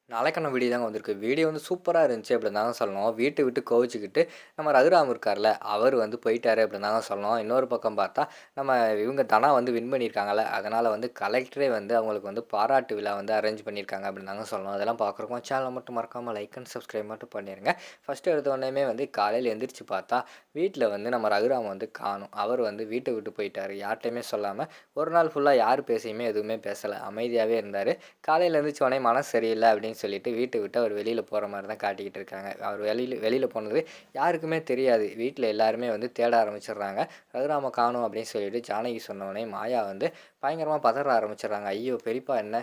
நாளைக்கான வீடியோ தாங்க வந்திருக்கு. வீடியோ வந்து சூப்பரா இருந்துச்சு அப்படின்னு தாங்க சொல்லணும். வீட்ட விட்டு கோவிச்சுக்கிட்டு நம்ம ரகுராம் இருக்கார்ல, அவர் வந்து போயிட்டாரு அப்படின்னு தாங்க சொல்லணும். இன்னொரு பக்கம் பார்த்தா, நம்ம இவங்க தனா வந்து வின் பண்ணியிருக்காங்கல்ல, அதனால வந்து கலெக்டரே வந்து அவங்களுக்கு வந்து பாராட்டு விழா வந்து அரேஞ்ச் பண்ணியிருக்காங்க அப்படின்னு தாங்க சொல்லணும். அதெல்லாம் பார்க்குறோம். சேனலை மட்டும் மறக்காம லைக் அண்ட் சப்ஸ்கிரைப் மட்டும் பண்ணிருங்க. ஃபர்ஸ்ட் எடுத்த உடனேயுமே வந்து காலையில எந்திரிச்சு பார்த்தா, வீட்ல வந்து நம்ம ரகுராம் வந்து காணோம். அவர் வந்து வீட்ட விட்டு போயிட்டாரு. யார்ட்டயுமே சொல்லாம, ஒரு நாள் ஃபுல்லா யார் பேசியுமே எதுவுமே பேசல. அமைதியாவே இருந்தாரு. காலையில எந்திரிச்ச உடனே மனசு சரியில்ல அப்படின்னு சொல்லிட்டு வீட்ட விட்டு அவர் வெளியில போற மாரி தான் காட்டிக்கிட்டு இருக்காங்க. அவர் வெளியில வெளியில போனது யாருக்குமே தெரியாது. வீட்ல எல்லாருமே வந்து தேட ஆரம்பிச்சுடுறாங்க. ரகுராம காணோம் அப்படின்னு சொல்லிட்டு ஜானகி சொன்ன உடனே மாயா வந்து பயங்கரமா பதற ஆரம்பிச்சுடுறாங்க. ஐயோ! பெரியப்பா என்ன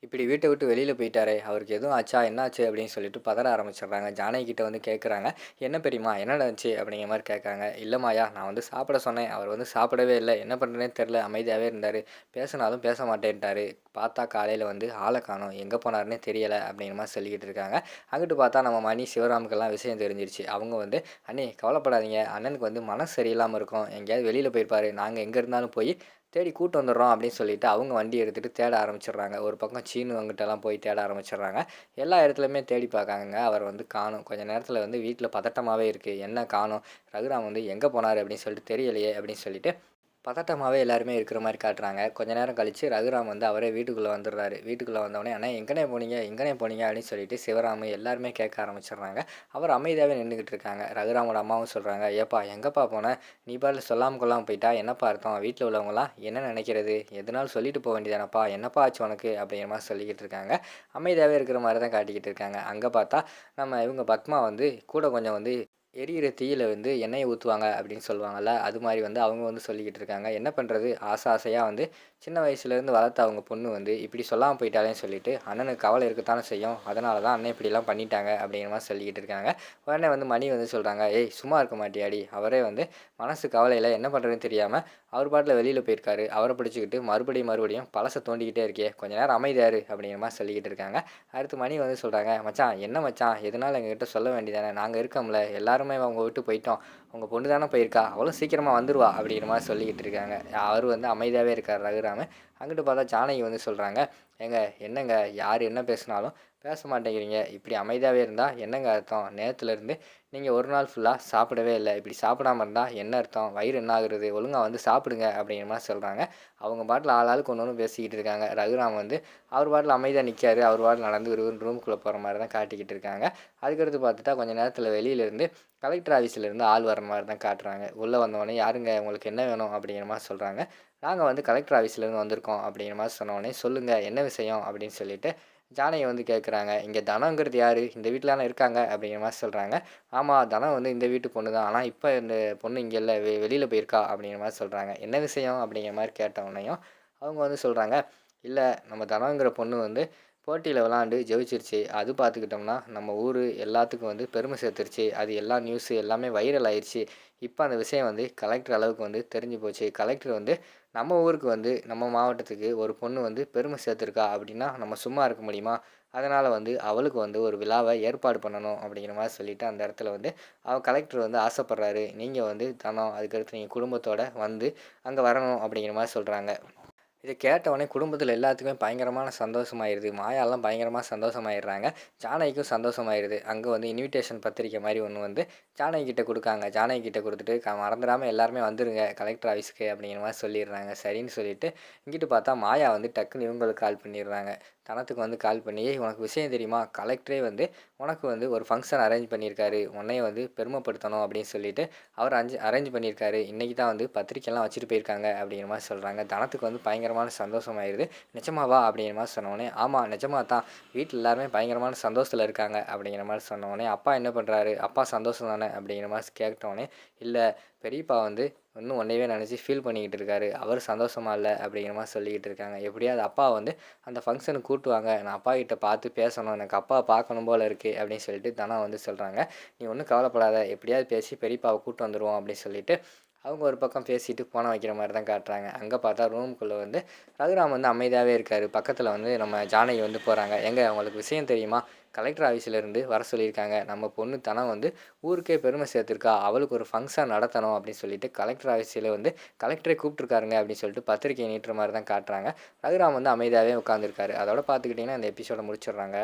இப்படி வீட்ட விட்டு வெளியில போயிட்டாரே! அவருக்கு எதுவும் ஆச்சா? என்னாச்சு? அப்படின்னு சொல்லிட்டு பதற ஆரம்பிச்சுடுறாங்க. ஜானகி கிட்ட வந்து கேட்குறாங்க. என்ன பெரியம்மா? என்ன நடந்துச்சு? அப்படிங்கிற மாரி கேட்குறாங்க. இல்ல மாயா, நான் வந்து சாப்பிட சொன்னேன். அவர் வந்து சாப்பிடவே இல்ல. என்ன பண்றதுன்னே தெரியல. அமைதியாவே இருந்தாரு. பேசினாலும் பேச மாட்டேன்ட்டாரு. பார்த்தா காலையில வந்து ஆள காணோம். எங்க போனாருன்னே தெரியல அப்படிங்கிற மாரி சொல்லிக்கிட்டு இருக்காங்க. அங்கிட்டு பார்த்தா நம்ம மணி, சிவராமுக்கெல்லாம் விஷயம் தெரிஞ்சிருச்சு. அவங்க வந்து அண்ணி கவலைப்படாதீங்க. அண்ணனுக்கு வந்து மனசு சரியில்லாம இருக்கும். எங்கேயாவது வெளியில போயிருப்பாரு. நாங்க எங்க இருந்தாலும் போய் தேடி கூட்டு வந்துடுறோம் அப்படின்னு சொல்லிட்டு அவங்க வண்டி எடுத்துட்டு தேட ஆரம்பிச்சிடுறாங்க. ஒரு பக்கம் சீனு அங்கிட்டலாம் போய் தேட ஆரம்பிச்சிடுறாங்க. எல்லா இடத்துலையுமே தேடி பார்க்காங்கங்க. அவர் வந்து காணோம். கொஞ்ச நேரத்தில் வந்து வீட்டில் பதட்டமாவே இருக்கு. என்ன காணோம்? ரகுராம் வந்து எங்கே போனார் அப்படின்னு சொல்லிட்டு தெரியலையே அப்படின்னு சொல்லிட்டு பதட்டமாவே எல்லாருமே இருக்கிற மாரி காட்டுறாங்க. கொஞ்ச நேரம் கழிச்சு ரகுராம் வந்து அவரே வீட்டுக்குள்ள வந்துடுறாரு. வீட்டுக்குள்ள வந்தோனே, "அண்ணா எங்கண்ணே போனீங்க? எங்கண்ணே போனீங்க?" அப்படின்னு சொல்லிட்டு சிவராமு எல்லாருமே கேட்க ஆரம்பிச்சுடுறாங்க. அவர் அமைதியாவே நின்னுகிட்டு இருக்காங்க. ரகுராமோட அம்மாவும் சொல்றாங்க, "ஏப்பா எங்கப்பா போன? நீ பாட்டுல சொல்லாம கொள்ளாம போயிட்டா என்னப்பா அர்த்தம்? வீட்ல உள்ளவங்கலாம் என்ன நினைக்கிறது? எதுனாலும் சொல்லிட்டு போ வேண்டியதானப்பா? என்னப்பா ஆச்சு உனக்கு?" அப்படிங்கிற மாரி சொல்லிக்கிட்டு இருக்காங்க. அமைதியாவே இருக்கிற மாரி தான் காட்டிக்கிட்டு இருக்காங்க. அங்க பார்த்தா, நம்ம இவங்க பத்மா வந்து கூட கொஞ்சம் வந்து எரியிற தீயில வந்து எண்ணெய ஊத்துவாங்க அப்படின்னு சொல்லுவாங்கல்ல. அது மாரி வந்து அவங்க வந்து சொல்லிக்கிட்டு இருக்காங்க. என்ன பண்றது? ஆசை ஆசையா வந்து சின்ன வயசுலேருந்து வளர்த்த அவங்க பொண்ணு வந்து இப்படி சொல்லாம போயிட்டாளேன்னு சொல்லிட்டு, அண்ணனுக்கு கவலை இருக்கத்தானே செய்யும். அதனால தான் அண்ணன் இப்படிலாம் பண்ணிட்டாங்க அப்படிங்கிற மாரி சொல்லிக்கிட்டு இருக்காங்க. உடனே வந்து மணி வந்து சொல்றாங்க, "ஏய் சும்மா இருக்க மாட்டியாடி?" அவரே வந்து மனசு கவலையில என்ன பண்றதுன்னு தெரியாம அவர் பாட்டுல வெளியில போயிருக்காரு. அவர பிடிச்சுக்கிட்டு மறுபடியும் பழச தோண்டிக்கிட்டே இருக்கியே, கொஞ்ச நேரம் அமைதியா இரு அப்படிங்கிற மாரி சொல்லிக்கிட்டு இருக்காங்க. அடுத்து மணி வந்து சொல்றாங்க, "மச்சான் என்ன மச்சான்? எதுனாலும் எங்ககிட்ட சொல்ல வேண்டியதானே? நாங்க இருக்கோம்ல. எல்லாருமே அவங்க விட்டு போயிட்டோம். உங்க பொண்ணு தானே போயிருக்கா. அவளும் சீக்கிரமா வந்துருவா." அப்படிங்கிற மாரி சொல்லிக்கிட்டு இருக்காங்க. அவரு வந்து அமைதியாவே இருக்காரு ரகுராமு. அங்கிட்டு பார்த்தா ஜானகி வந்து சொல்றாங்க, "ஏங்க என்னங்க யார் என்ன பேசினாலும் பேச மாட்டேங்கிறீங்க. இப்படி அமைதியாவே இருந்தா என்னங்க அர்த்தம்? நேத்துல இருந்து நீங்க ஒரு நாள் ஃபுல்லா சாப்பிடவே இல்ல. இப்படி சாப்பிடாம இருந்தா என்ன அர்த்தம்? வயிறு என்ன ஆகுறது? ஒழுங்கா வந்து சாப்பிடுங்க." அப்படிங்கிற மாரி சொல்றாங்க. அவங்க பாட்டுல ஆளாளுக்கு ஒண்ணு ஒண்ணு பேசிக்கிட்டு இருக்காங்க. ரகுராம் வந்து அவர் பாட்டுல அமைதியா நிக்காரு. அவர் பாட்டுல நடந்து விறுவிறுன்னு ரூமுக்குள்ள போற மாரி தான் காட்டிக்கிட்டு இருக்காங்க. அதுக்கடுத்து பார்த்துட்டா கொஞ்ச நேரத்துல வெளியில இருந்து கலெக்டர் ஆஃபீஸ்லேருந்து ஆள் வர மாரி தான் காட்டுறாங்க. உள்ளே வந்தோடனே, "யாருங்க உங்களுக்கு என்ன வேணும்?" அப்படிங்கிற மாரி சொல்றாங்க. "நாங்க வந்து கலெக்டர் ஆஃபீஸ்லேருந்து வந்திருக்கோம்." அப்படிங்கிற மாரி சொன்னோனே, "சொல்லுங்க என்ன விஷயம்?" அப்படின்னு சொல்லிட்டு ஜானகி வந்து கேட்குறாங்க. "இங்க தனங்கிறது யாரு? இந்த வீட்ல தானே இருக்காங்க." அப்படிங்கிற மாரி சொல்றாங்க. "ஆமா, தனம் வந்து இந்த வீட்டு பொண்ணு தான். ஆனா இப்ப இந்த பொண்ணு இங்க இல்ல. வெளியில போயிருக்கா." அப்படிங்கிற மாரி சொல்றாங்க. "என்ன விஷயம்?" அப்படிங்கிற மாரி கேட்டவுடனேயும், அவங்க வந்து சொல்றாங்க, "இல்ல நம்ம தனங்கிற பொண்ணு வந்து போட்டியில விளையாண்டு ஜெயிச்சிருச்சு. அது பார்த்துக்கிட்டோம்னா, நம்ம ஊரு எல்லாத்துக்கும் வந்து பெருமை சேர்த்துருச்சு. அது எல்லா நியூஸு எல்லாமே வைரல் ஆயிருச்சு. இப்ப அந்த விஷயம் வந்து கலெக்டர் அளவுக்கு வந்து தெரிஞ்சு போச்சு. கலெக்டர் வந்து நம்ம ஊருக்கு வந்து நம்ம மாவட்டத்துக்கு ஒரு பொண்ணு வந்து பெருமை சேர்த்துருக்கா அப்படின்னா, நம்ம சும்மா இருக்க முடியுமா? அதனால வந்து அவளுக்கு வந்து ஒரு விழாவ ஏற்பாடு பண்ணணும்." அப்படிங்கிற மாரி சொல்லிட்டு அந்த இடத்துல வந்து கலெக்டர் வந்து ஆசைப்படுறாரு. நீங்க வந்து தனம், அதுக்கடுத்து நீங்க குடும்பத்தோட வந்து அங்க வரணும் அப்படிங்கிற மாரி சொல்றாங்க. இத கேட்டவுடனே குடும்பத்தில எல்லாத்துக்குமே பயங்கரமான சந்தோஷமாயிருது. மாயாலாம் பயங்கரமா சந்தோஷமாயிடுறாங்க. ஜானகிக்கும் சந்தோஷமாயிருது. அங்க வந்து இன்விடேஷன் பத்திரிக்கை மாரி ஒண்ணு வந்து ஜானகி கிட்ட குடுக்காங்க. ஜானகி கிட்ட குடுத்துட்டு, மறந்துடாம எல்லாருமே வந்துருங்க கலெக்டர் ஆஃபீஸ்க்கு." அப்படிங்கிற மாரி சொல்லிடுறாங்க. சரின்னு சொல்லிட்டு, இங்கிட்டு பார்த்தா மாயா வந்து டக்குன்னு இவங்களுக்கு கால் பண்ணிடுறாங்க. தனத்துக்கு வந்து கால் பண்ணி, "ஏய் உனக்கு விஷயம் தெரியுமா? கலெக்டரே வந்து உனக்கு வந்து ஒரு ஃபங்ஷன் அரேஞ்ச் பண்ணியிருக்காரு. உன்னைய வந்து பெருமைப்படுத்தணும்." அப்படின்னு சொல்லிட்டு அவர் அரேஞ்ச் பண்ணியிருக்காரு. இன்னைக்கு தான் வந்து பத்திரிக்கைலாம் வச்சுட்டு போயிருக்காங்க அப்படிங்கிற மாரி சொல்றாங்க. தனத்துக்கு வந்து பயங்கரமான சந்தோஷமாயிருது. "நிஜமாவா?" அப்படிங்கிற மாரி சொன்னோனே, "ஆமா நிஜமா தான். வீட்ல எல்லாருமே பயங்கரமான சந்தோஷத்துல இருக்காங்க." அப்படிங்கிற மாரி சொன்னோனே, "அப்பா என்ன பண்றாரு? அப்பா சந்தோஷம் தானே?" அப்படிங்கிற மாரி கேட்டோனே, "இல்ல பெரியப்பா வந்து இன்னும் உன்னையவே நெனச்சு ஃபீல் பண்ணிக்கிட்டு இருக்காரு. அவரு சந்தோஷமா இல்ல." அப்படிங்கிற மாரி சொல்லிக்கிட்டு இருக்காங்க. "எப்படியாவது அப்பாவ வந்து அந்த ஃபங்ஷனுக்கு கூட்டு வாங்க. நான் அப்பா கிட்ட பார்த்து பேசணும். எனக்கு அப்பாவ பார்க்கணும் போல இருக்கு." அப்படின்னு சொல்லிட்டு தனா வந்து சொல்றாங்க. "நீ ஒண்ணும் கவலைப்படாத. எப்படியாவது பேசி பெரியப்பாவ கூட்டு வந்துருவோம்." அப்படின்னு சொல்லிட்டு அவங்க ஒரு பக்கம் பேசிட்டு போன வைக்கிற மாரி தான் காட்டுறாங்க. அங்க பார்த்தா ரூமுக்குள்ள வந்து ரகுராம் வந்து அமைதியாவே இருக்காரு. பக்கத்துல வந்து நம்ம ஜானகி வந்து போறாங்க. "ஏங்க உங்களுக்கு விஷயம் தெரியுமா? கலெக்டர் ஆஃபீஸ்லேருந்து வர சொல்லியிருக்காங்க. நம்ம பொண்ணு தனம் வந்து ஊருக்கே பெருமை சேர்த்துருக்கா. அவளுக்கு ஒரு ஃபங்ஷன் நடத்தணும்." அப்படின்னு சொல்லிட்டு கலெக்டர் ஆஃபீஸில வந்து கலெக்டரே கூப்பிட்டுருக்காருங்க அப்படின்னு சொல்லிட்டு பத்திரிக்கை நீட்டுற மாரி தான் காட்டுறாங்க. ரகுராம் வந்து அமைதியாவே உட்காந்துருக்காரு. அதோட பார்த்துக்கிட்டிங்கன்னா இந்த எபிசோட முடிச்சிடுறாங்க.